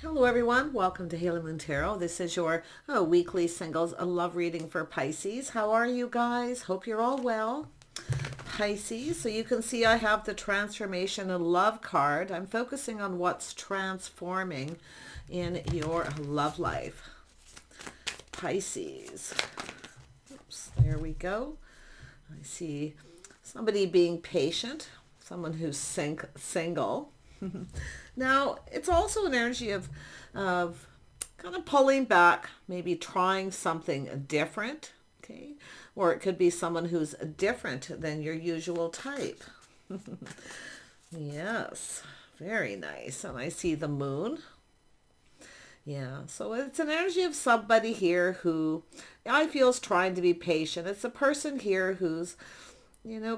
Hello everyone, welcome to Haley Moon Tarot. This is your weekly singles love reading for Pisces. How are you guys? Hope you're all well. Pisces, so you can see I have the transformation and love card. I'm focusing on what's transforming in your love life. Pisces. Oops, there we go. I see somebody being patient, someone who's single. Now, it's also an energy of kind of pulling back, maybe trying something different, okay? Or it could be someone who's different than your usual type. Yes, very nice. And I see the moon. Yeah, so it's an energy of somebody here who I feel is trying to be patient. It's a person here who's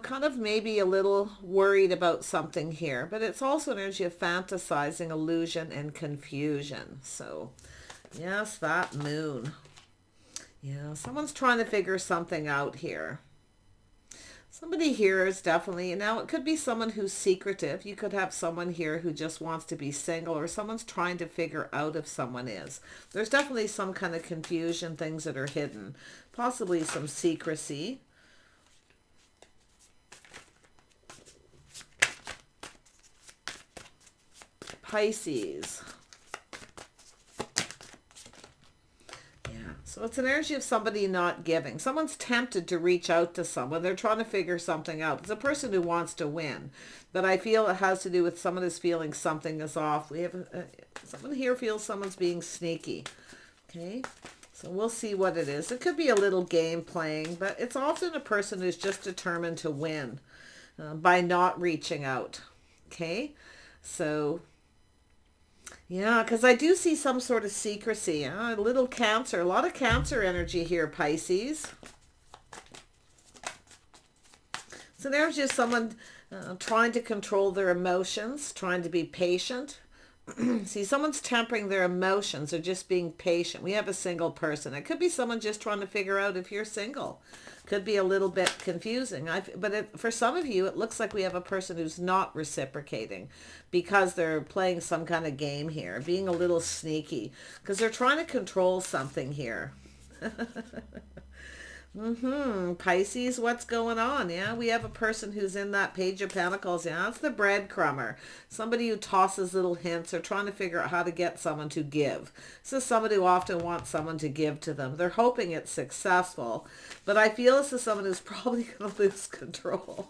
kind of maybe a little worried about something here, but it's also an energy of fantasizing, illusion, and confusion. So, yes, that moon. Yeah, someone's trying to figure something out here. Somebody here is definitely, now it could be someone who's secretive. You could have someone here who just wants to be single, or someone's trying to figure out if someone is. There's definitely some kind of confusion, things that are hidden, possibly some secrecy. Pisces. Yeah, so it's an energy of somebody not giving. Someone's tempted to reach out to someone. They're trying to figure something out. It's a person who wants to win, but I feel it has to do with someone is feeling something is off. We have someone here feels someone's being sneaky. Okay, so we'll see what it is. It could be a little game playing, but it's often a person who's just determined to win by not reaching out. Okay, so yeah, because I do see some sort of secrecy. A little Cancer. A lot of Cancer energy here, Pisces. It's an energy of someone trying to control their emotions, trying to be patient. See, someone's tempering their emotions or just being patient. We have a single person. It could be someone just trying to figure out if you're single. Could be a little bit confusing. For some of you, it looks like we have a person who's not reciprocating because they're playing some kind of game here, being a little sneaky because they're trying to control something here. Pisces, what's going on? Yeah, we have a person who's in that Page of Pentacles. Yeah, it's the breadcrumber. Somebody who tosses little hints or trying to figure out how to get someone to give. This is somebody who often wants someone to give to them. They're hoping it's successful, but I feel this is someone who's probably going to lose control.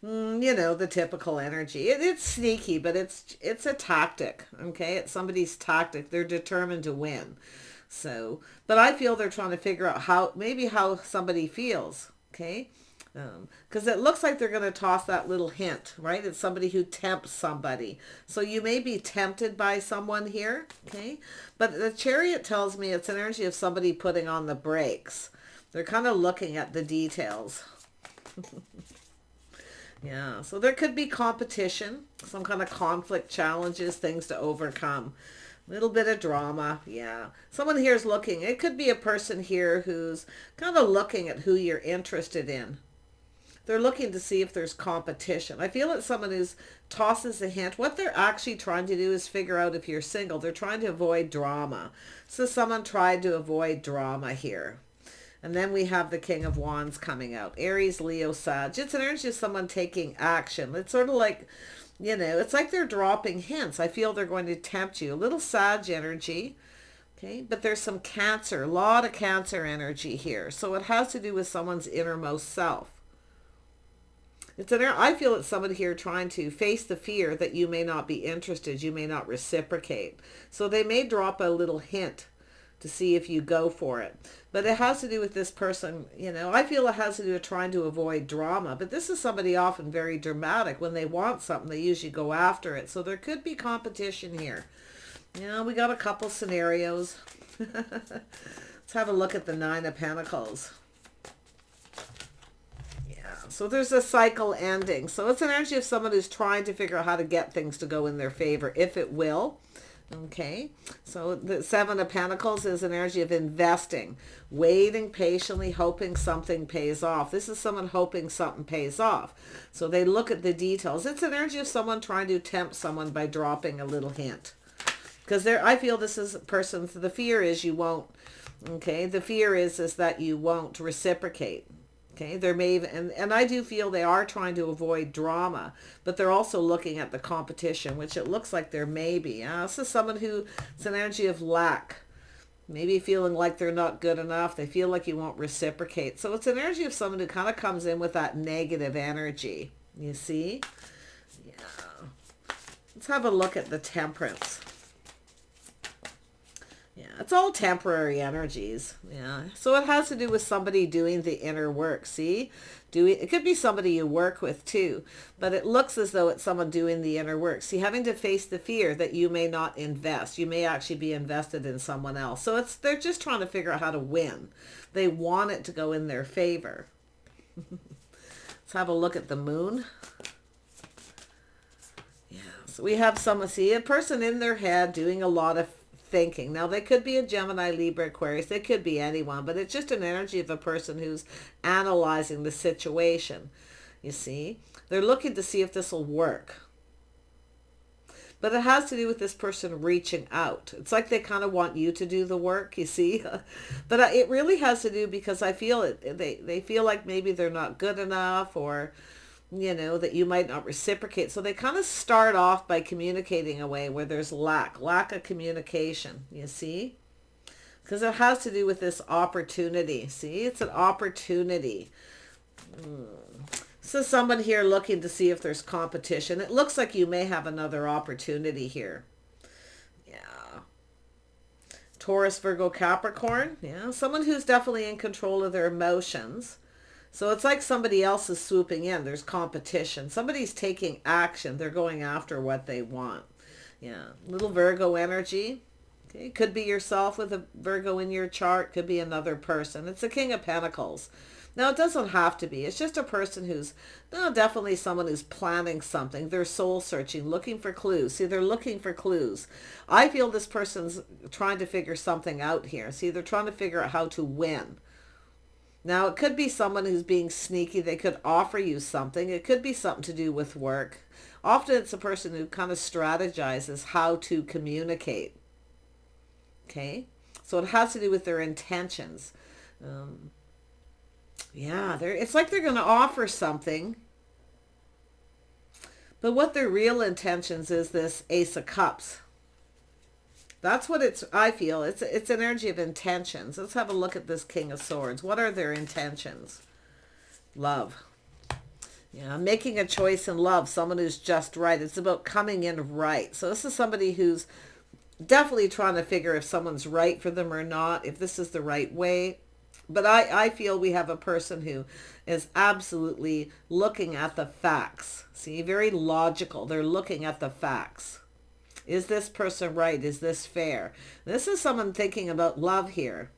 The typical energy. It's sneaky, but it's a tactic, okay? It's somebody's tactic. They're determined to win. So, but I feel they're trying to figure out how somebody feels, okay? Because it looks like they're going to toss that little hint, right? It's somebody who tempts somebody. So you may be tempted by someone here, okay? But the Chariot tells me it's an energy of somebody putting on the brakes. They're kind of looking at the details. Yeah, so there could be competition, some kind of conflict, challenges, things to overcome. Little bit of drama, yeah. Someone here is looking. It could be a person here who's kind of looking at who you're interested in. They're looking to see if there's competition. I feel it's someone who tosses a hint. What they're actually trying to do is figure out if you're single. They're trying to avoid drama. So someone tried to avoid drama here. And then we have the King of Wands coming out. Aries, Leo, Sag. It's an energy of someone taking action. It's sort of like, it's like they're dropping hints. I feel they're going to tempt you. A little Sag energy. Okay, but there's some Cancer, a lot of Cancer energy here. So it has to do with someone's innermost self. I feel it's someone here trying to face the fear that you may not be interested, you may not reciprocate. So they may drop a little hint to see if you go for it. But it has to do with this person, I feel it has to do with trying to avoid drama. But this is somebody often very dramatic. When they want something, they usually go after it. So there could be competition here. We got a couple scenarios. Let's have a look at the Nine of Pentacles. Yeah, so there's a cycle ending. So it's an energy of someone who's trying to figure out how to get things to go in their favor, if it will. Okay, so the Seven of Pentacles is an energy of investing, waiting patiently, hoping something pays off. This is someone hoping something pays off. So they look at the details. It's an energy of someone trying to tempt someone by dropping a little hint. Because I feel this is person's, the fear is you won't, okay? The fear is that you won't reciprocate. Okay, there may even, and I do feel they are trying to avoid drama, but they're also looking at the competition, which it looks like there may be. This is someone who, it's an energy of lack. Maybe feeling like they're not good enough. They feel like you won't reciprocate. So it's an energy of someone who kind of comes in with that negative energy. You see? Yeah. Let's have a look at the Temperance. Yeah, it's all temporary energies. Yeah. So it has to do with somebody doing the inner work. See? It could be somebody you work with too, but it looks as though it's someone doing the inner work. See, having to face the fear that you may not invest. You may actually be invested in someone else. So they're just trying to figure out how to win. They want it to go in their favor. Let's have a look at the Moon. Yeah. So we have a person in their head doing a lot of thinking. Now they could be a Gemini, Libra, Aquarius. They could be anyone, but it's just an energy of a person who's analyzing the situation. You see, they're looking to see if this will work. But it has to do with this person reaching out. It's like they kind of want you to do the work, you see. But it really has to do because I feel they feel like maybe they're not good enough, or that you might not reciprocate. So they kind of start off by communicating a way where there's lack of communication, you see? Because it has to do with this opportunity. See, it's an opportunity. So someone here looking to see if there's competition. It looks like you may have another opportunity here. Yeah. Taurus, Virgo, Capricorn. Yeah, someone who's definitely in control of their emotions. So it's like somebody else is swooping in. There's competition. Somebody's taking action. They're going after what they want. Yeah. Little Virgo energy. Okay. Could be yourself with a Virgo in your chart. Could be another person. It's the King of Pentacles. Now, it doesn't have to be. It's just a person who's, definitely someone who's planning something. They're soul searching, looking for clues. See, they're looking for clues. I feel this person's trying to figure something out here. See, they're trying to figure out how to win. Now, it could be someone who's being sneaky. They could offer you something. It could be something to do with work. Often it's a person who kind of strategizes how to communicate. Okay? So it has to do with their intentions. Yeah, it's like they're going to offer something. But what their real intentions is this Ace of Cups. That's what I feel. It's an energy of intentions. Let's have a look at this King of Swords. What are their intentions? Love. Yeah, making a choice in love. Someone who's just right. It's about coming in right. So this is somebody who's definitely trying to figure if someone's right for them or not, if this is the right way. But I feel we have a person who is absolutely looking at the facts. See, very logical. They're looking at the facts. Is this person right? Is this fair? This is someone thinking about love here.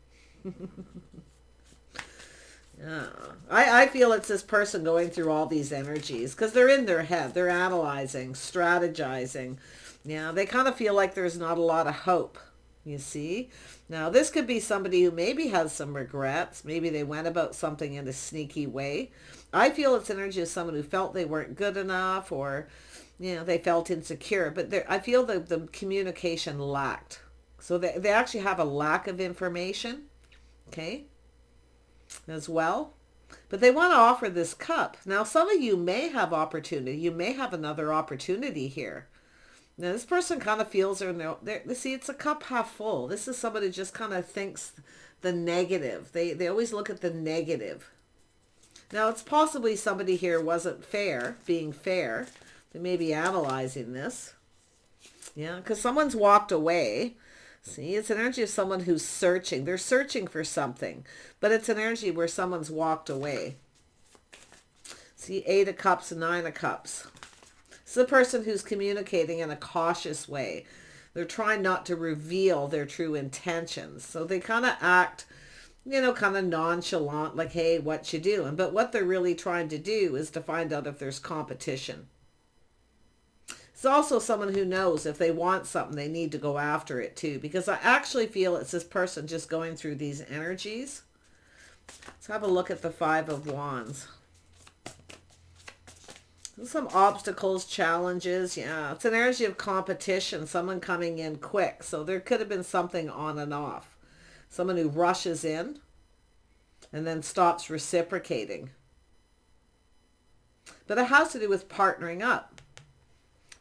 Yeah. I feel it's this person going through all these energies because they're in their head. They're analyzing, strategizing. Yeah, they kind of feel like there's not a lot of hope, you see. Now, this could be somebody who maybe has some regrets. Maybe they went about something in a sneaky way. I feel it's energy of someone who felt they weren't good enough, or they felt insecure, but I feel that the communication lacked. So they actually have a lack of information, okay, as well. But they want to offer this cup. Now, some of you may have opportunity. You may have another opportunity here. Now, this person kind of feels see, it's a cup half full. This is somebody who just kind of thinks the negative. They always look at the negative. Now, it's possibly somebody here wasn't being fair. They may be analyzing this. Yeah, because someone's walked away. See, it's an energy of someone who's searching. They're searching for something, but it's an energy where someone's walked away. See, 8 of Cups and 9 of Cups. It's the person who's communicating in a cautious way. They're trying not to reveal their true intentions. So they kind of act, kind of nonchalant, like, hey, what you doing? But what they're really trying to do is to find out if there's competition. It's also someone who knows if they want something, they need to go after it too. Because I actually feel it's this person just going through these energies. Let's have a look at the 5 of Wands. Some obstacles, challenges. Yeah, it's an energy of competition. Someone coming in quick. So there could have been something on and off. Someone who rushes in and then stops reciprocating. But it has to do with partnering up.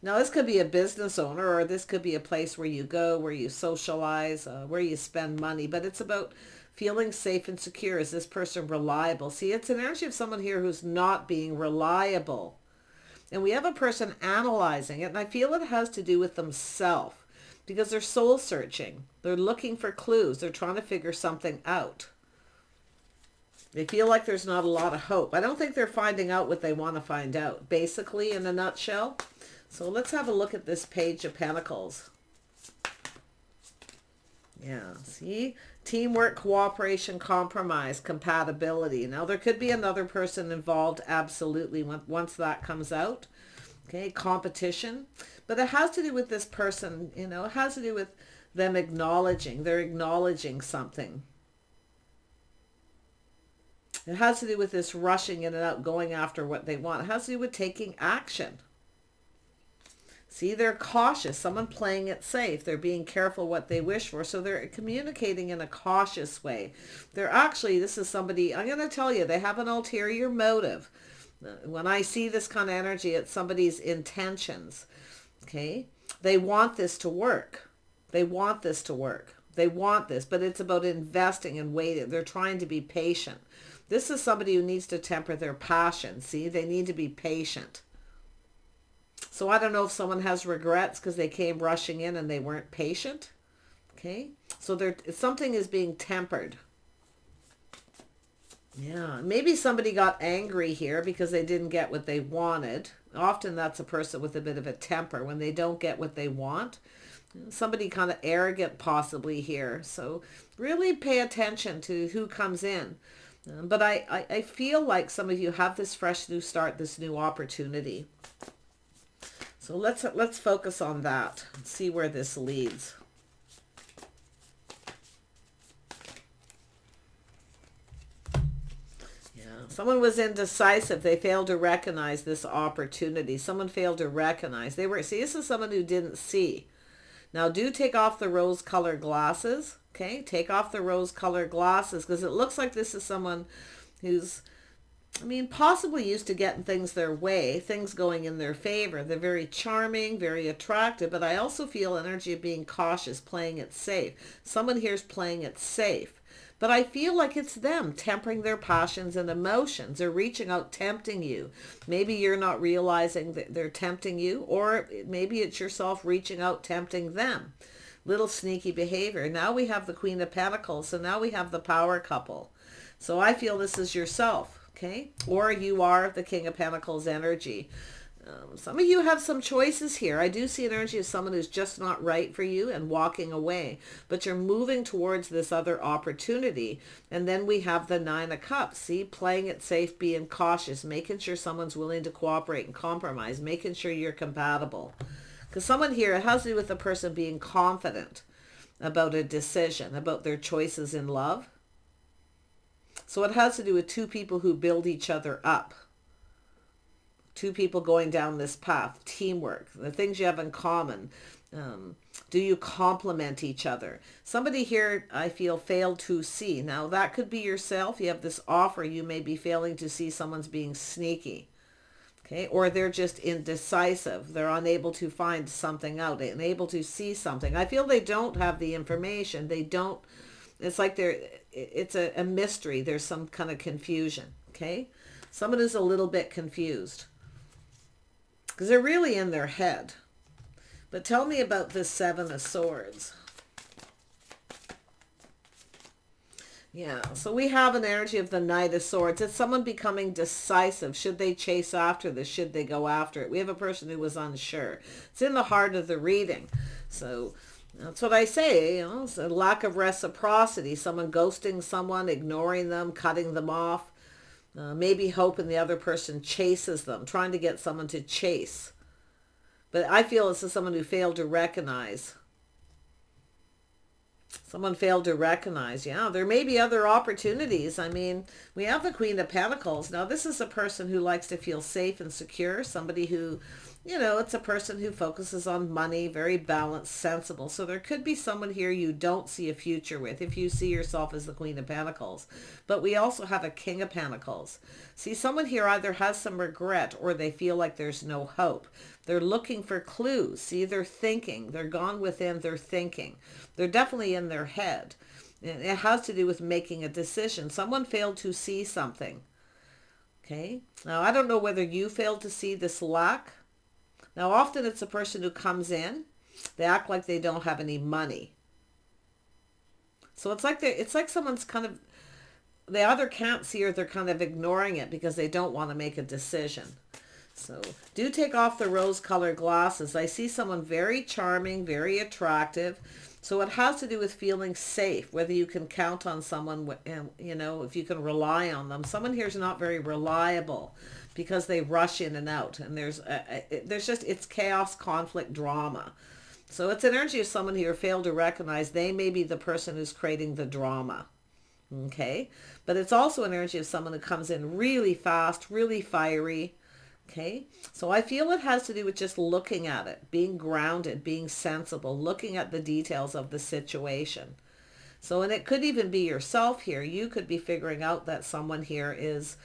Now, this could be a business owner, or this could be a place where you go, where you socialize, where you spend money. But it's about feeling safe and secure. Is this person reliable? See, it's an energy of someone here who's not being reliable. And we have a person analyzing it, and I feel it has to do with themselves because they're soul searching. They're looking for clues. They're trying to figure something out. They feel like there's not a lot of hope. I don't think they're finding out what they want to find out, basically, in a nutshell. So let's have a look at this Page of Pentacles. Yeah, see? Teamwork, cooperation, compromise, compatibility. Now, there could be another person involved, absolutely, once that comes out. Okay, competition. But it has to do with this person, you know, it has to do with them acknowledging. They're acknowledging something. It has to do with this rushing in and out, going after what they want. It has to do with taking action. See, they're cautious. Someone playing it safe. They're being careful what they wish for. So they're communicating in a cautious way. They're actually, this is somebody, I'm going to tell you, they have an ulterior motive. When I see this kind of energy, it's somebody's intentions. Okay? They want this to work. They want this to work. They want this, but it's about investing and waiting. They're trying to be patient. This is somebody who needs to temper their passion. See, they need to be patient. So I don't know if someone has regrets because they came rushing in and they weren't patient. Okay, so something is being tempered. Yeah, maybe somebody got angry here because they didn't get what they wanted. Often that's a person with a bit of a temper when they don't get what they want. Somebody kind of arrogant possibly here. So really pay attention to who comes in. But I feel like some of you have this fresh new start, this new opportunity. So let's focus on that and see where this leads. Yeah, someone was indecisive. They failed to recognize this opportunity. Someone failed to recognize. See, this is someone who didn't see. Now, do take off the rose-colored glasses. Okay, take off the rose-colored glasses because it looks like this is someone who's, I mean, possibly used to getting things their way, things going in their favor. They're very charming, very attractive, but I also feel energy of being cautious, playing it safe. Someone here is playing it safe. But I feel like it's them tempering their passions and emotions. They're reaching out, tempting you. Maybe you're not realizing that they're tempting you, or maybe it's yourself reaching out, tempting them. Little sneaky behavior. Now we have the Queen of Pentacles, so now we have the power couple. So I feel this is yourself, okay? Or you are the King of Pentacles energy. Some of you have some choices here. I do see an energy of someone who's just not right for you and walking away, but you're moving towards this other opportunity. And then we have the Nine of Cups. See, playing it safe, being cautious, making sure someone's willing to cooperate and compromise, making sure you're compatible. Because someone here, it has to do with the person being confident about a decision, about their choices in love. So it has to do with two people who build each other up. Two people going down this path, teamwork, the things you have in common. Do you complement each other? Somebody here, I feel, failed to see. Now, that could be yourself. You have this offer. You may be failing to see someone's being sneaky. Okay, or they're just indecisive. They're unable to find something out, unable to see something. I feel they don't have the information. They don't, it's like it's a mystery. There's some kind of confusion. Okay, someone is a little bit confused because they're really in their head. But tell me about this Seven of Swords. Yeah, so we have an energy of the Knight of Swords. It's someone becoming decisive. Should they chase after this? Should they go after it? We have a person who was unsure. It's in the heart of the reading. So that's what I say, you know, it's a lack of reciprocity. Someone ghosting someone, ignoring them, cutting them off. Maybe hoping the other person chases them, trying to get someone to chase. But I feel this is someone who failed to recognize. Someone failed to recognize, yeah, there may be other opportunities. I mean, we have the Queen of Pentacles. Now, this is a person who likes to feel safe and secure. Somebody who, it's a person who focuses on money, very balanced, sensible. So there could be someone here you don't see a future with if you see yourself as the Queen of Pentacles. But we also have a King of Pentacles. See, someone here either has some regret or they feel like there's no hope. They're looking for clues. See, they're thinking. They're gone within their thinking. They're definitely in their head. It has to do with making a decision. Someone failed to see something. Okay. Now, I don't know whether you failed to see this lack. Now, often it's a person who comes in. They act like they don't have any money. So it's like someone's kind of, they either can't see or they're kind of ignoring it because they don't want to make a decision. So do take off the rose-colored glasses. I see someone very charming, very attractive. So it has to do with feeling safe, whether you can count on someone, if you can rely on them. Someone here is not very reliable because they rush in and out. And it's chaos, conflict, drama. So it's an energy of someone here failed to recognize they may be the person who's creating the drama. Okay. But it's also an energy of someone who comes in really fast, really fiery. Okay, so I feel it has to do with just looking at it, being grounded, being sensible, looking at the details of the situation. So, and it could even be yourself here. You could be figuring out that someone here is,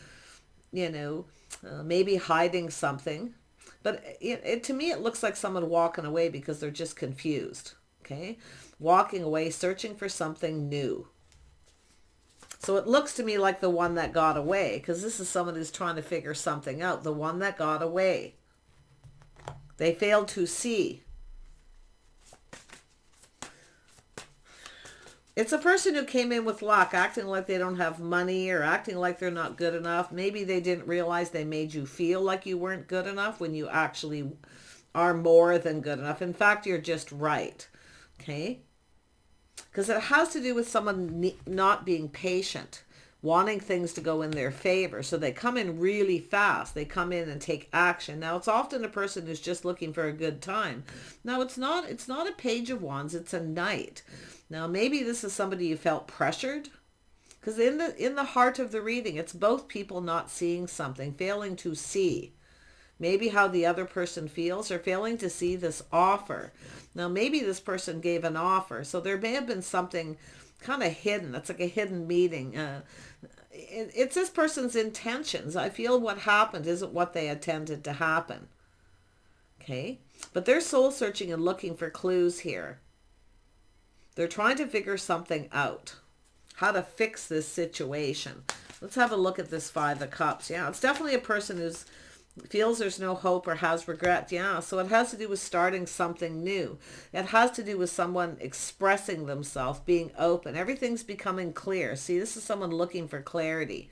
maybe hiding something. But to me, it looks like someone walking away because they're just confused. Okay, walking away, searching for something new. So it looks to me like the one that got away, because this is someone who's trying to figure something out. The one that got away. They failed to see. It's a person who came in with luck, acting like they don't have money or acting like they're not good enough. Maybe they didn't realize they made you feel like you weren't good enough when you actually are more than good enough. In fact, you're just right. Okay? Because it has to do with someone not being patient, wanting things to go in their favor. So they come in really fast. They come in and take action. Now, it's often a person who's just looking for a good time. Now, it's not a page of wands. It's a knight. Now, maybe this is somebody you felt pressured. Because in the heart of the reading, it's both people not seeing something, failing to see. Maybe how the other person feels, or failing to see this offer. Now, maybe this person gave an offer. So there may have been something kind of hidden. It's like a hidden meeting. It's this person's intentions. I feel what happened isn't what they intended to happen. Okay? But they're soul searching and looking for clues here. They're trying to figure something out. How to fix this situation. Let's have a look at this Five of Cups. Yeah, it's definitely a person who's feels there's no hope or has regret. Yeah, so it has to do with starting something new. It has to do with someone expressing themselves, being open. Everything's becoming clear. See, this is someone looking for clarity.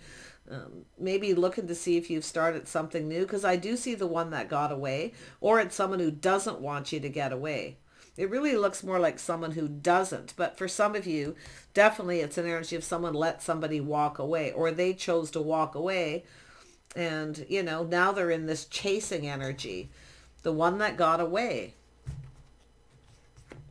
Maybe looking to see if you've started something new, because I do see the one that got away, or it's someone who doesn't want you to get away. It really looks more like someone who doesn't. But for some of you, definitely it's an energy of someone let somebody walk away, or they chose to walk away. And, now they're in this chasing energy. The one that got away.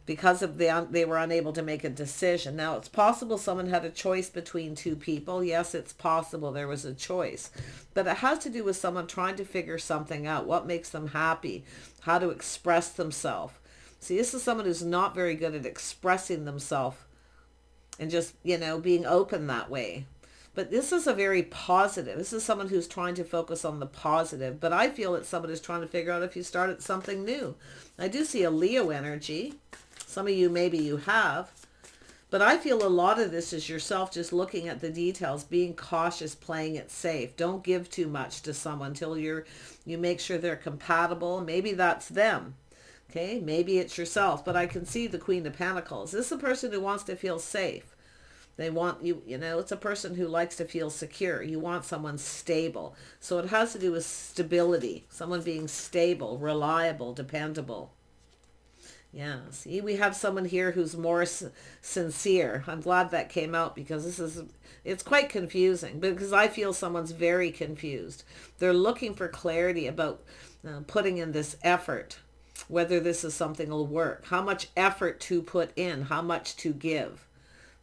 Because of they were unable to make a decision. Now, it's possible someone had a choice between two people. Yes, it's possible there was a choice. But it has to do with someone trying to figure something out. What makes them happy? How to express themselves. See, this is someone who's not very good at expressing themselves. And just, being open that way. But this is a very positive. This is someone who's trying to focus on the positive. But I feel it's someone who's trying to figure out if you started something new. I do see a Leo energy. Some of you, maybe you have. But I feel a lot of this is yourself just looking at the details, being cautious, playing it safe. Don't give too much to someone until you make sure they're compatible. Maybe that's them. Okay, maybe it's yourself. But I can see the Queen of Pentacles. This is a person who wants to feel safe. They want you, it's a person who likes to feel secure. You want someone stable. So it has to do with stability. Someone being stable, reliable, dependable. Yeah, see, we have someone here who's more sincere. I'm glad that came out, because it's quite confusing, because I feel someone's very confused. They're looking for clarity about putting in this effort, whether this is something will work, how much effort to put in, how much to give.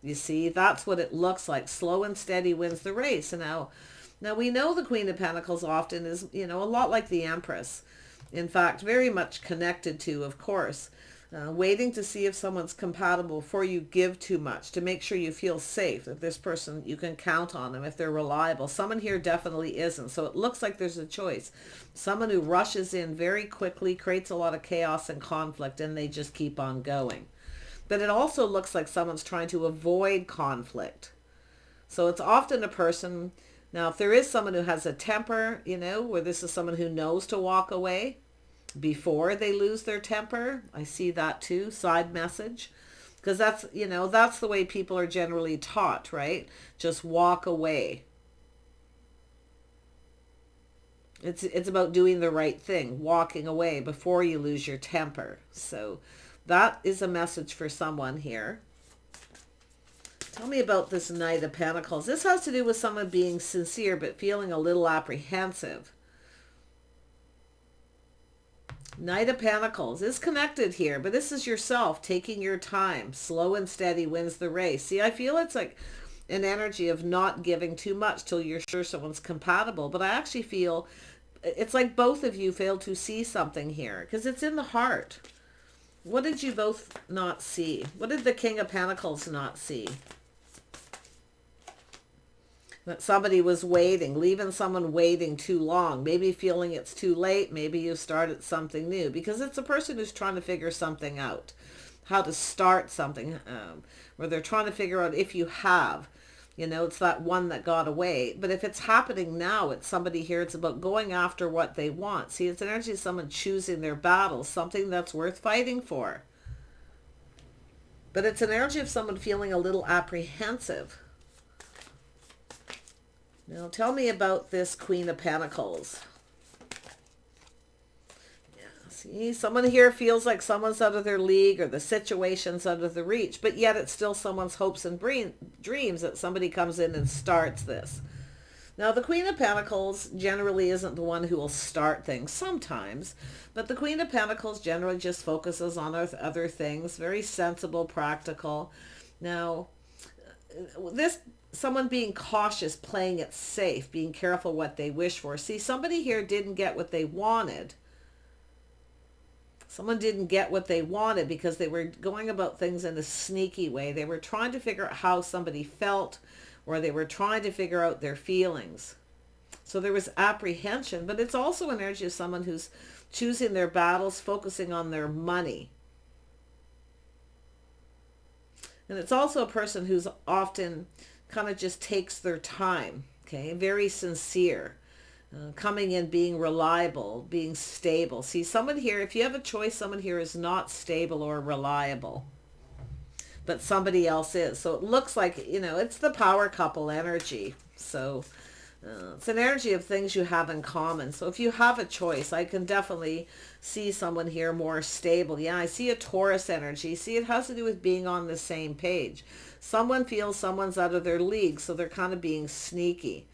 You see, that's what it looks like. Slow and steady wins the race. And now we know the Queen of Pentacles often is, a lot like the Empress. In fact, very much connected to, of course, waiting to see if someone's compatible before you give too much, to make sure you feel safe, that this person, you can count on them, if they're reliable. Someone here definitely isn't. So it looks like there's a choice. Someone who rushes in very quickly, creates a lot of chaos and conflict, and they just keep on going. But it also looks like someone's trying to avoid conflict. So it's often a person, now if there is someone who has a temper, where this is someone who knows to walk away before they lose their temper. I see that too, side message. Because that's, that's the way people are generally taught, right? Just walk away. It's about doing the right thing, walking away before you lose your temper. So that is a message for someone here. Tell me about this Knight of Pentacles. This has to do with someone being sincere but feeling a little apprehensive. Knight of Pentacles is connected here, but this is yourself taking your time. Slow and steady wins the race. See, I feel it's like an energy of not giving too much till you're sure someone's compatible. But I actually feel it's like both of you failed to see something here, because it's in the heart. What did you both not see? What did the King of Pentacles not see? That somebody was waiting, leaving someone waiting too long, maybe feeling it's too late, maybe you started something new, because it's a person who's trying to figure something out, how to start something, where they're trying to figure out if you have, it's that one that got away. But if it's happening now, it's somebody here, it's about going after what they want. See, it's an energy of someone choosing their battles, something that's worth fighting for. But it's an energy of someone feeling a little apprehensive. Now, tell me about this Queen of Pentacles. Yeah, see, someone here feels like someone's out of their league, or the situation's out of the reach, but yet it's still someone's hopes and dreams that somebody comes in and starts this. Now, the Queen of Pentacles generally isn't the one who will start things sometimes, but the Queen of Pentacles generally just focuses on other things, very sensible, practical. Now, someone being cautious, playing it safe, being careful what they wish for. See, somebody here didn't get what they wanted. Someone didn't get what they wanted because they were going about things in a sneaky way. They were trying to figure out how somebody felt, or they were trying to figure out their feelings. So there was apprehension, but it's also an energy of someone who's choosing their battles, focusing on their money. And it's also a person who's often kind of just takes their time, okay? Very sincere, coming in, being reliable, being stable. See, someone here, if you have a choice, someone here is not stable or reliable, but somebody else is. So it looks like, it's the power couple energy. So it's an energy of things you have in common. So if you have a choice, I can definitely see someone here more stable. Yeah, I see a Taurus energy. See, it has to do with being on the same page. Someone feels someone's out of their league, so they're kind of being sneaky.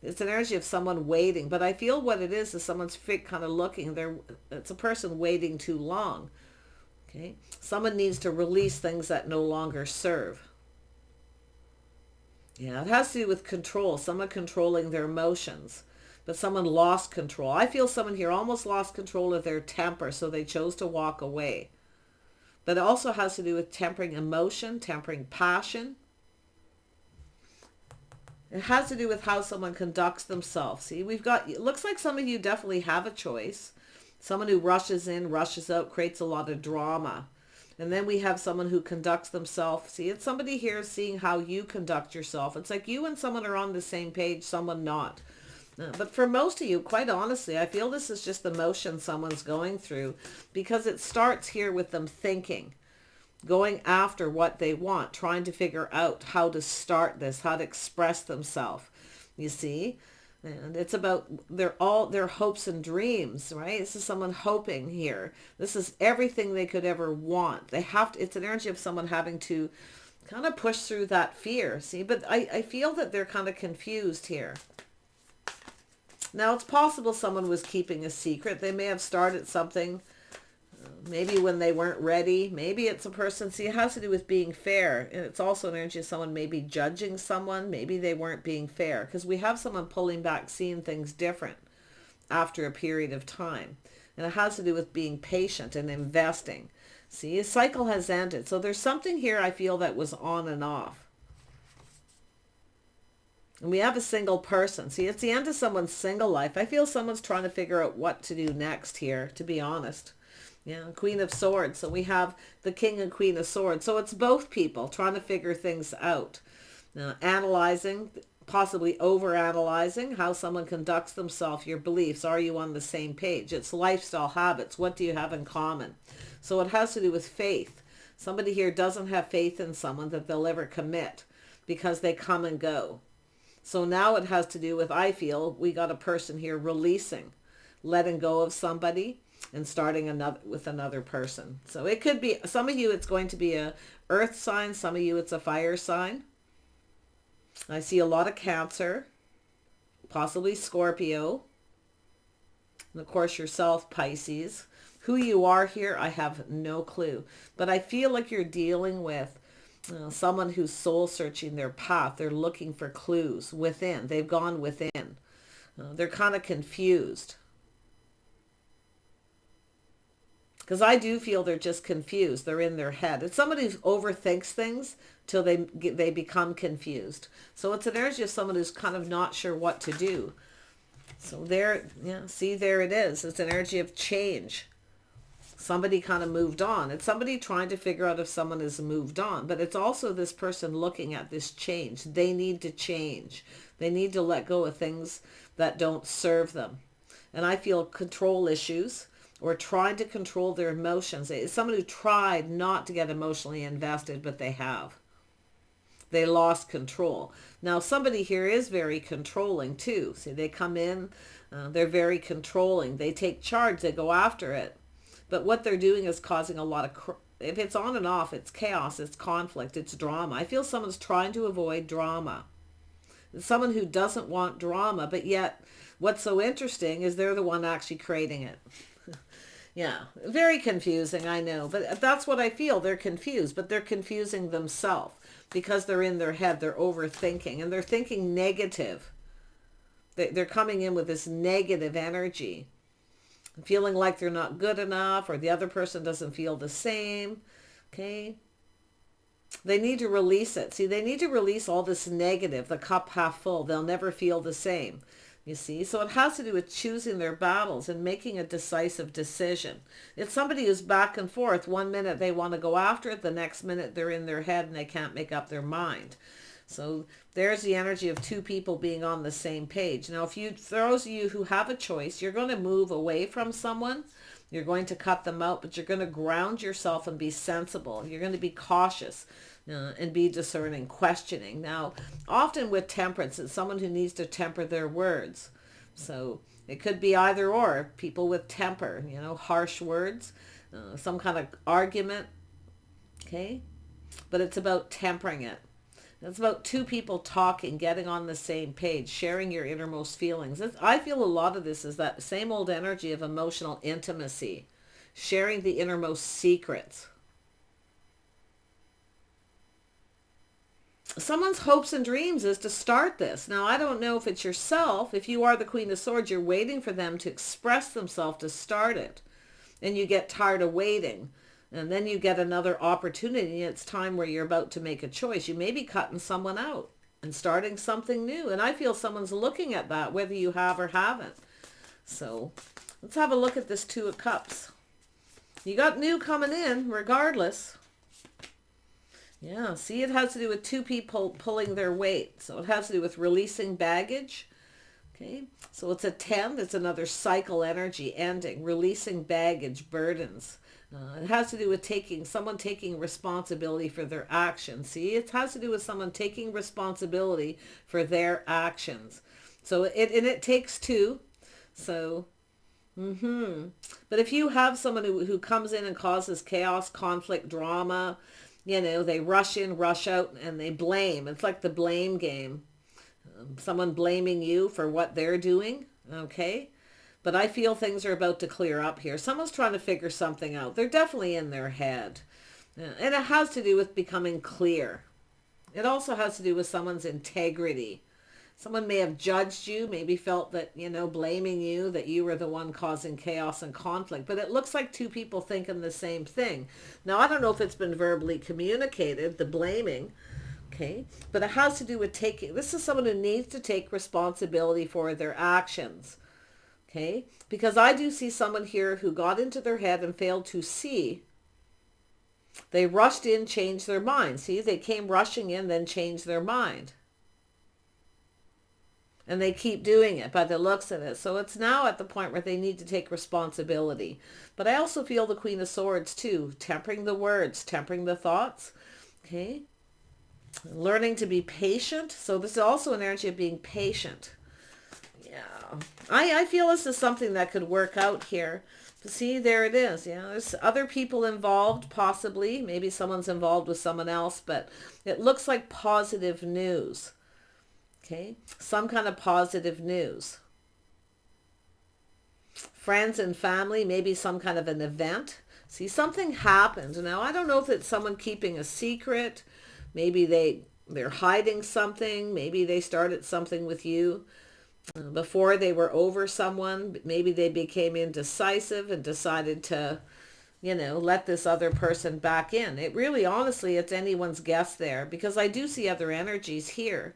It's an energy of someone waiting, but I feel what it is someone's kind of looking. It's a person waiting too long. Okay, someone needs to release things that no longer serve. Yeah, it has to do with control. Someone controlling their emotions, but someone lost control. I feel someone here almost lost control of their temper, so they chose to walk away. But it also has to do with tempering emotion, tempering passion. It has to do with how someone conducts themselves. See, it looks like some of you definitely have a choice. Someone who rushes in, rushes out, creates a lot of drama. And then we have someone who conducts themselves. See, it's somebody here seeing how you conduct yourself. It's like you and someone are on the same page, someone not. But for most of you, quite honestly, I feel this is just the motion someone's going through, because it starts here with them thinking, going after what they want, trying to figure out how to start this, how to express themselves, you see? And it's about their hopes and dreams, right? This is someone hoping here. This is everything they could ever want. It's an energy of someone having to kind of push through that fear, see? But I feel that they're kind of confused here. Now, it's possible someone was keeping a secret. They may have started something Maybe when they weren't ready. Maybe it's a person, see, it has to do with being fair. And it's also an energy of someone maybe judging someone. Maybe they weren't being fair. Because we have someone pulling back, seeing things different after a period of time. And it has to do with being patient and investing. See, a cycle has ended. So there's something here I feel that was on and off. And we have a single person. See, it's the end of someone's single life. I feel someone's trying to figure out what to do next here, to be honest. Yeah, Queen of Swords. So we have the King and Queen of Swords. So it's both people trying to figure things out. Analyzing, possibly over-analyzing how someone conducts themselves, your beliefs. Are you on the same page? It's lifestyle habits. What do you have in common? So it has to do with faith. Somebody here doesn't have faith in someone that they'll ever commit because they come and go. So now it has to do with, I feel, we got a person here releasing, letting go of somebody and starting with another person. So it could be, some of you, it's going to be a earth sign. Some of you, it's a fire sign. I see a lot of Cancer, possibly Scorpio, and of course yourself, Pisces. Who you are here, I have no clue. But I feel like you're dealing with someone who's soul searching their path. They're looking for clues within. They've gone within. They're kind of confused. Because I do feel they're just confused. They're in their head. It's somebody who overthinks things till they become confused. So it's an energy of someone who's kind of not sure what to do. So there, yeah, see, there it is. It's an energy of change. Somebody kind of moved on. It's somebody trying to figure out if someone has moved on. But it's also this person looking at this change. They need to change. They need to let go of things that don't serve them. And I feel control issues or trying to control their emotions. It's someone who tried not to get emotionally invested, but they have. They lost control. Now, somebody here is very controlling too. See, they come in, they're very controlling. They take charge. They go after it. But what they're doing is causing a lot of, if it's on and off, it's chaos, it's conflict, it's drama. I feel someone's trying to avoid drama. It's someone who doesn't want drama, but yet what's so interesting is they're the one actually creating it. Yeah, very confusing, I know. But that's what I feel. They're confused, but they're confusing themselves because they're in their head. They're overthinking, and they're thinking negative. They're coming in with this negative energy, feeling like they're not good enough, or the other person doesn't feel the same. Okay. They need to release it. See, they need to release all this negative, the cup half full. They'll never feel the same. You see, so it has to do with choosing their battles and making a decisive decision. It's somebody who's back and forth. One minute they want to go after it. The next minute they're in their head and they can't make up their mind. So there's the energy of two people being on the same page. Now, those of you who have a choice, you're going to move away from someone. You're going to cut them out, but you're going to ground yourself and be sensible. You're going to be cautious and be discerning, questioning. Now, often with temperance, it's someone who needs to temper their words. So it could be either or. People with temper, harsh words, some kind of argument. Okay? But it's about tempering it. It's about two people talking, getting on the same page, sharing your innermost feelings. I feel a lot of this is that same old energy of emotional intimacy, sharing the innermost secrets. Someone's hopes and dreams is to start this. Now, I don't know if it's yourself. If you are the Queen of Swords, you're waiting for them to express themselves to start it. And you get tired of waiting. And then you get another opportunity. It's time where you're about to make a choice. You may be cutting someone out and starting something new. And I feel someone's looking at that, whether you have or haven't. So let's have a look at this Two of Cups. You got new coming in regardless. Yeah, see, it has to do with two people pulling their weight. So it has to do with releasing baggage. Okay, so it's a 10. It's another cycle energy ending, releasing baggage, burdens. It has to do with someone taking responsibility for their actions. See, it has to do with someone taking responsibility for their actions. So it takes two. So, but if you have someone who comes in and causes chaos, conflict, drama, they rush in, rush out, and they blame. It's like the blame game. Someone blaming you for what they're doing. Okay. But I feel things are about to clear up here. Someone's trying to figure something out. They're definitely in their head. And it has to do with becoming clear. It also has to do with someone's integrity. Someone may have judged you, maybe felt that, blaming you, that you were the one causing chaos and conflict. But it looks like two people thinking the same thing. Now, I don't know if it's been verbally communicated, the blaming, okay? But it has to do with this is someone who needs to take responsibility for their actions, okay? Because I do see someone here who got into their head and failed to see. They rushed in, changed their mind. See, they came rushing in, then changed their mind. And they keep doing it by the looks of it. So it's now at the point where they need to take responsibility. But I also feel the Queen of Swords too. Tempering the words, tempering the thoughts. Okay. Learning to be patient. So this is also an energy of being patient. Yeah. I feel this is something that could work out here. See, there it is. Yeah, there's other people involved, possibly. Maybe someone's involved with someone else. But it looks like positive news. Okay, some kind of positive news. Friends and family, maybe some kind of an event. See, something happened. Now, I don't know if it's someone keeping a secret. Maybe they're hiding something. Maybe they started something with you before they were over someone. Maybe they became indecisive and decided to, let this other person back in. It really, honestly, it's anyone's guess there, because I do see other energies here.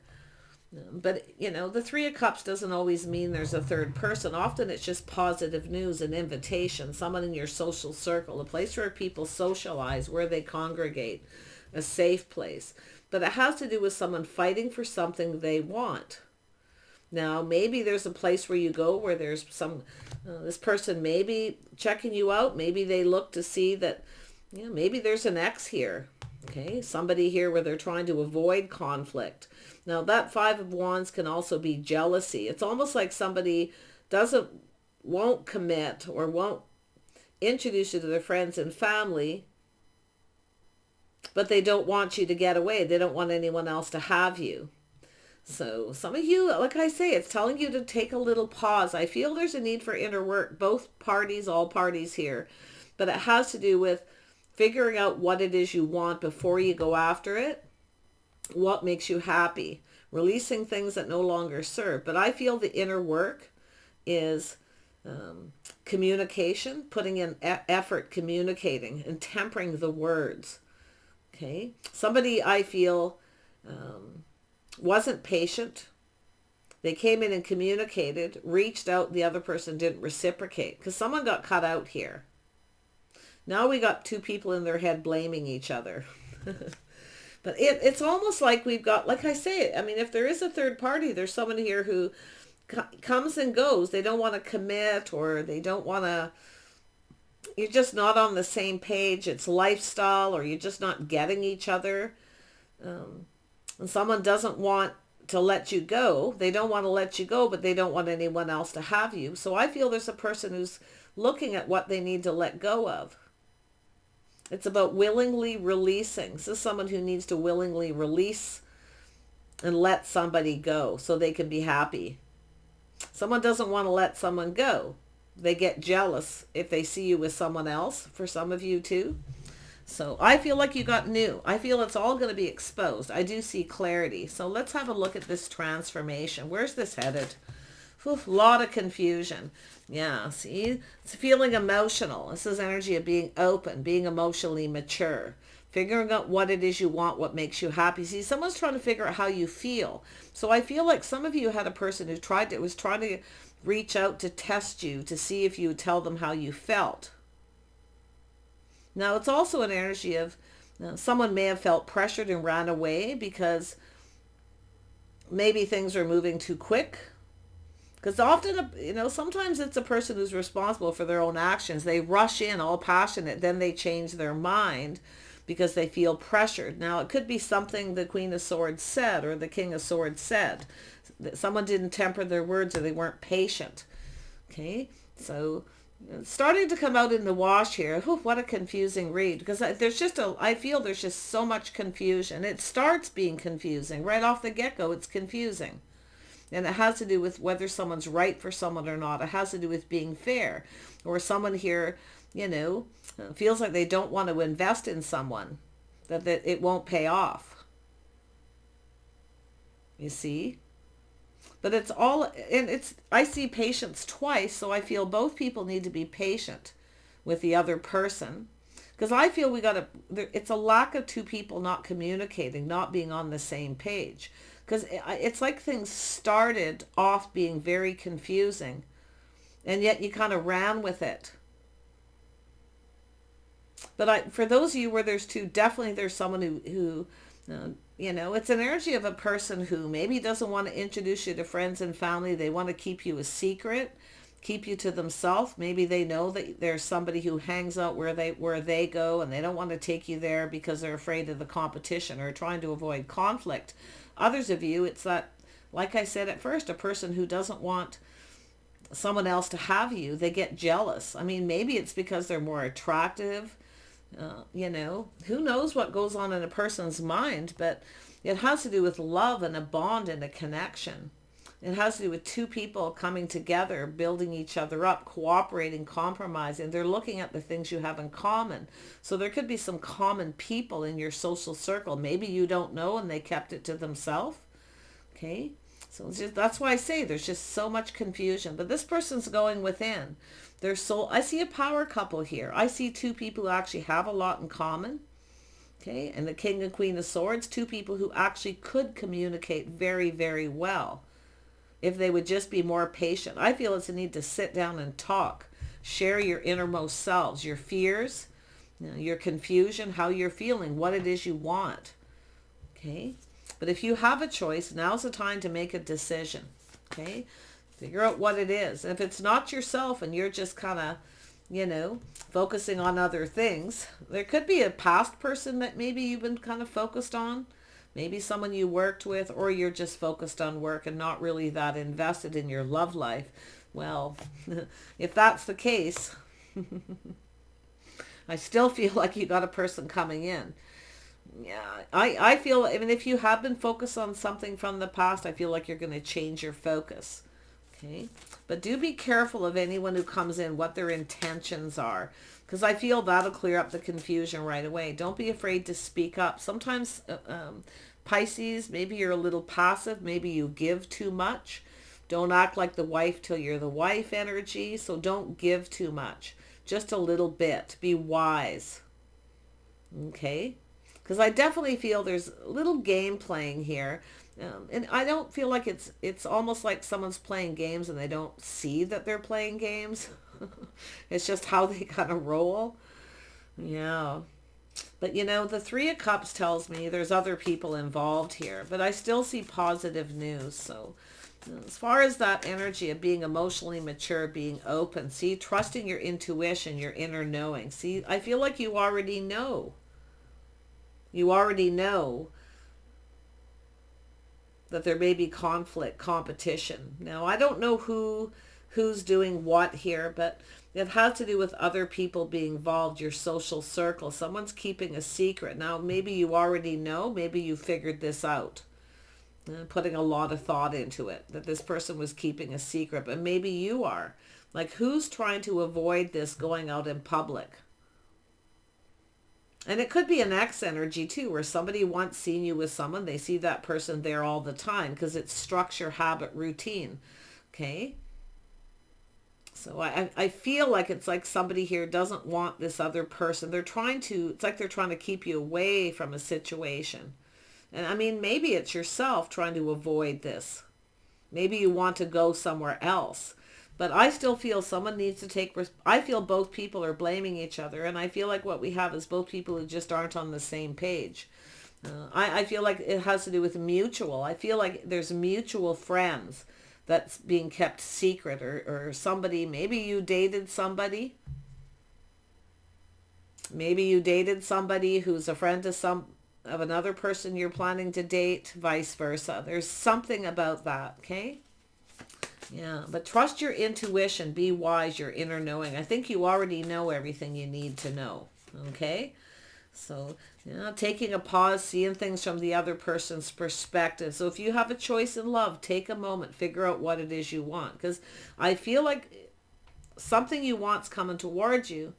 But, the Three of Cups doesn't always mean there's a third person. Often it's just positive news, an invitation, someone in your social circle, a place where people socialize, where they congregate, a safe place. But it has to do with someone fighting for something they want. Now, maybe there's a place where you go where there's this person maybe checking you out. Maybe they look to see that, maybe there's an ex here. Okay, somebody here where they're trying to avoid conflict. Now, that Five of Wands can also be jealousy. It's almost like somebody won't commit or won't introduce you to their friends and family, but they don't want you to get away. They don't want anyone else to have you. So some of you, like I say, it's telling you to take a little pause. I feel there's a need for inner work, both parties, all parties here. But it has to do with figuring out what it is you want before you go after it. What makes you happy, releasing things that no longer serve. But I feel the inner work is communication, putting in effort, communicating and tempering the words. Okay, somebody I feel wasn't patient. They came in and communicated, reached out, the other person didn't reciprocate, because someone got cut out here. Now we got two people in their head blaming each other. But it's almost like we've got, like I say, I mean, if there is a third party, there's someone here who comes and goes. They don't want to commit, or they don't want to, you're just not on the same page. It's lifestyle, or you're just not getting each other. And someone doesn't want to let you go. They don't want to let you go, but they don't want anyone else to have you. So I feel there's a person who's looking at what they need to let go of. It's about willingly releasing. This is someone who needs to willingly release and let somebody go so they can be happy. Someone doesn't want to let someone go. They get jealous if they see you with someone else, for some of you too. So I feel like you got new. I feel it's all going to be exposed. I do see clarity. So let's have a look at this transformation. Where's this headed? A lot of confusion. Yeah, see, it's feeling emotional. This is energy of being open, being emotionally mature, figuring out what it is you want, what makes you happy. See, someone's trying to figure out how you feel. So I feel like some of you had a person who was trying to reach out to test you, to see if you would tell them how you felt. Now, it's also an energy of someone may have felt pressured and ran away because maybe things are moving too quick. Because often, sometimes it's a person who's responsible for their own actions. They rush in all passionate, then they change their mind because they feel pressured. Now, it could be something the Queen of Swords said or the King of Swords said. Someone didn't temper their words, or they weren't patient. Okay, so it's starting to come out in the wash here. What a confusing read, because I feel there's just so much confusion. It starts being confusing. Right off the get-go, it's confusing. And it has to do with whether someone's right for someone or not. It has to do with being fair. Or someone here, you know, feels like they don't want to invest in someone, that it won't pay off. You see? But it's all, and it's, I see patience twice, so I feel both people need to be patient with the other person. Because I feel we got to, it's a lack of two people not communicating, not being on the same page. Because it's like things started off being very confusing, and yet you kind of ran with it. But for those of you where there's two, definitely there's someone who you know, it's an energy of a person who maybe doesn't want to introduce you to friends and family. They want to keep you a secret, keep you to themselves. Maybe they know that there's somebody who hangs out where they go, and they don't want to take you there because they're afraid of the competition or trying to avoid conflict. Others of you, it's that, like I said at first, a person who doesn't want someone else to have you. They get jealous. I mean, maybe it's because they're more attractive. You know, who knows what goes on in a person's mind, but it has to do with love and a bond and a connection. It has to do with two people coming together, building each other up, cooperating, compromising. They're looking at the things you have in common. So there could be some common people in your social circle. Maybe you don't know and they kept it to themselves. Okay. So that's why I say there's just so much confusion. But this person's going within. Their soul. I see a power couple here. I see two people who actually have a lot in common. Okay. And the King and Queen of Swords, two people who actually could communicate very, very well if they would just be more patient. I feel it's a need to sit down and talk. Share your innermost selves, your fears, you know, your confusion, how you're feeling, what it is you want. Okay. But if you have a choice, now's the time to make a decision. Okay. Figure out what it is. And if it's not yourself and you're just kind of, you know, focusing on other things, there could be a past person that maybe you've been kind of focused on. Maybe someone you worked with, or you're just focused on work and not really that invested in your love life. Well, if that's the case, I still feel like you got a person coming in. Yeah, I feel, I mean, if you have been focused on something from the past, I feel like you're going to change your focus. Okay. But do be careful of anyone who comes in, what their intentions are, because I feel that'll clear up the confusion right away. Don't be afraid to speak up. Sometimes Pisces, maybe you're a little passive. Maybe you give too much. Don't act like the wife till you're the wife energy. So don't give too much. Just a little bit. Be wise. Okay. Because I definitely feel there's a little game playing here. And I don't feel like it's almost like someone's playing games and they don't see that they're playing games. It's just how they kind of roll. Yeah. But you know, the Three of Cups tells me there's other people involved here, but I still see positive news. So as far as that energy of being emotionally mature, being open, see, trusting your intuition, your inner knowing. See, I feel like you already know. You already know that there may be conflict, competition. Now, I don't know who's doing what here, but it has to do with other people being involved, your social circle. Someone's keeping a secret. Now, maybe you already know, maybe you figured this out, putting a lot of thought into it, that this person was keeping a secret, but maybe you are. Like, who's trying to avoid this going out in public? And it could be an ex energy too, where somebody once seen you with someone, they see that person there all the time because it's structure, habit, routine. Okay. So I feel like it's like somebody here doesn't want this other person. They're trying to, it's like they're trying to keep you away from a situation. And I mean, maybe it's yourself trying to avoid this. Maybe you want to go somewhere else. But I still feel someone needs to take, I feel both people are blaming each other. And I feel like what we have is both people who just aren't on the same page. I feel like it has to do with mutual. I feel like there's mutual friends that's being kept secret, or somebody, maybe you dated somebody. Maybe you dated somebody who's a friend of another person you're planning to date, vice versa. There's something about that, okay? Yeah, but trust your intuition. Be wise, your inner knowing. I think you already know everything you need to know, okay? So, taking a pause, seeing things from the other person's perspective. So if you have a choice in love, take a moment, figure out what it is you want. Because I feel like something you want's coming towards you,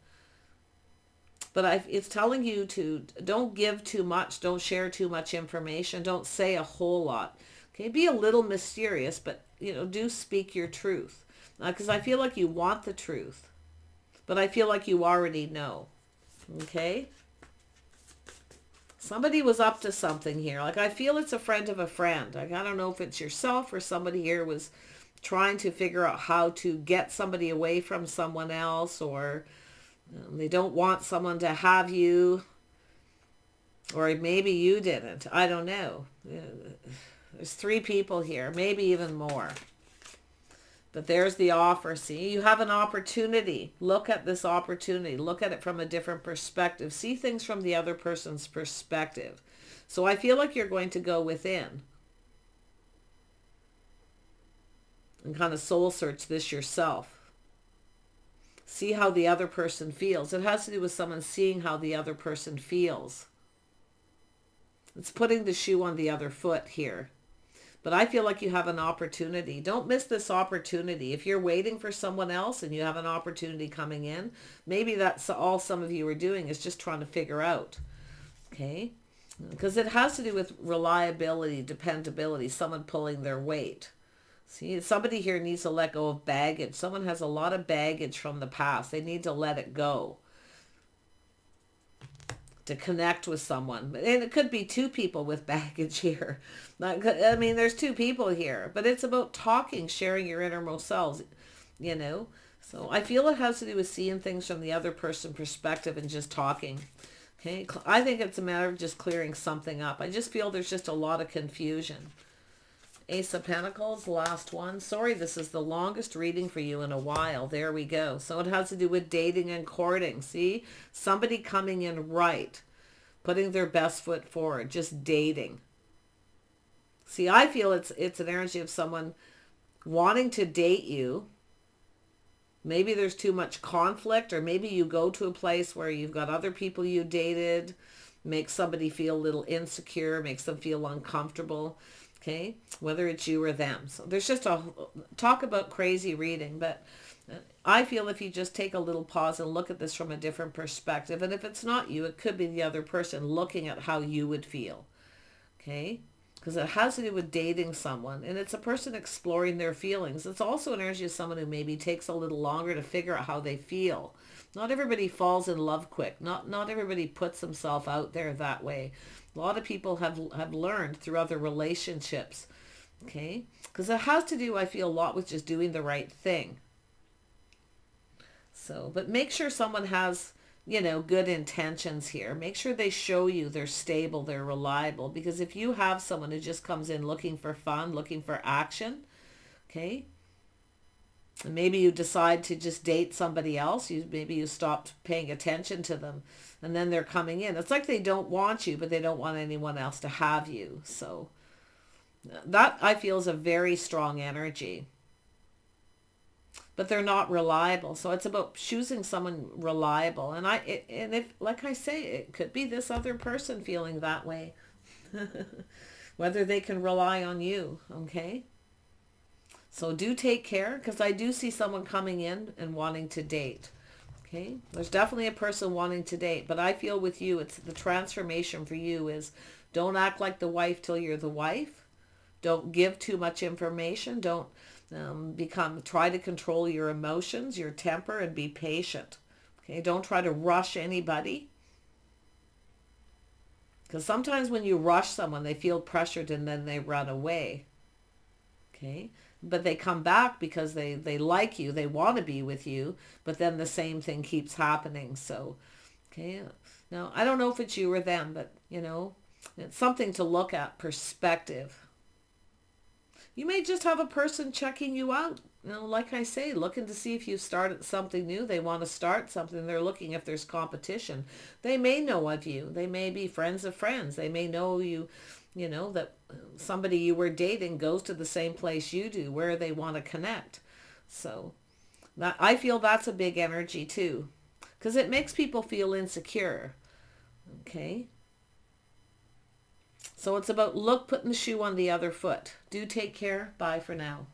but it's telling you to don't give too much, don't share too much information, don't say a whole lot. Okay, be a little mysterious, but do speak your truth. Because I feel like you want the truth, but I feel like you already know. Okay? Somebody was up to something here. Like, I feel it's a friend of a friend. Like, I don't know if it's yourself or somebody here was trying to figure out how to get somebody away from someone else, or they don't want someone to have you, or maybe you didn't. I don't know. There's 3 people here, maybe even more. But there's the offer. See, you have an opportunity. Look at this opportunity. Look at it from a different perspective. See things from the other person's perspective. So I feel like you're going to go within and kind of soul search this yourself. See how the other person feels. It has to do with someone seeing how the other person feels. It's putting the shoe on the other foot here. But I feel like you have an opportunity. Don't miss this opportunity. If you're waiting for someone else and you have an opportunity coming in, maybe that's all some of you are doing, is just trying to figure out. Okay? Because it has to do with reliability, dependability, someone pulling their weight. See, somebody here needs to let go of baggage. Someone has a lot of baggage from the past. They need to let it go to connect with someone. And it could be 2 people with baggage here. I mean, there's 2 people here, but it's about talking, sharing your innermost selves, So I feel it has to do with seeing things from the other person's perspective and just talking. Okay, I think it's a matter of just clearing something up. I just feel there's just a lot of confusion. Ace of Pentacles, last one. Sorry, this is the longest reading for you in a while. There we go. So it has to do with dating and courting. See? Somebody coming in right, putting their best foot forward, just dating. See, I feel it's an energy of someone wanting to date you. Maybe there's too much conflict, or maybe you go to a place where you've got other people you dated, makes somebody feel a little insecure, makes them feel uncomfortable. Okay, whether it's you or them. So there's just talk about crazy reading, but I feel if you just take a little pause and look at this from a different perspective, and if it's not you, it could be the other person looking at how you would feel. Okay, because it has to do with dating someone, and it's a person exploring their feelings. It's also an energy of someone who maybe takes a little longer to figure out how they feel. Not everybody falls in love quick. Not everybody puts themselves out there that way. A lot of people have learned through other relationships, okay? Because it has to do, I feel, a lot with just doing the right thing. So, but make sure someone has, good intentions here. Make sure they show you they're stable, they're reliable. Because if you have someone who just comes in looking for fun, looking for action, okay? And maybe you decide to just date somebody else. Maybe you stopped paying attention to them, and then they're coming in. It's like they don't want you, but they don't want anyone else to have you. So that, I feel, is a very strong energy. But they're not reliable. So it's about choosing someone reliable. And if, like I say, it could be this other person feeling that way. Whether they can rely on you, okay? So do take care, because I do see someone coming in and wanting to date. Okay, there's definitely a person wanting to date, but I feel with you, it's the transformation for you is don't act like the wife till you're the wife. Don't give too much information. Don't try to control your emotions, your temper, and be patient. Okay, don't try to rush anybody. Because sometimes when you rush someone, they feel pressured and then they run away. Okay. But they come back because they like you, they want to be with you, but then the same thing keeps happening. So, okay, now I don't know if it's you or them, but it's something to look at, perspective. You may just have a person checking you out, like I say, looking to see if you started something new. They want to start something. They're looking if there's competition. They may know of you. They may be friends of friends. They may know you. That somebody you were dating goes to the same place you do, where they want to connect. So I feel that's a big energy too, because it makes people feel insecure. Okay. So it's about putting the shoe on the other foot. Do take care. Bye for now.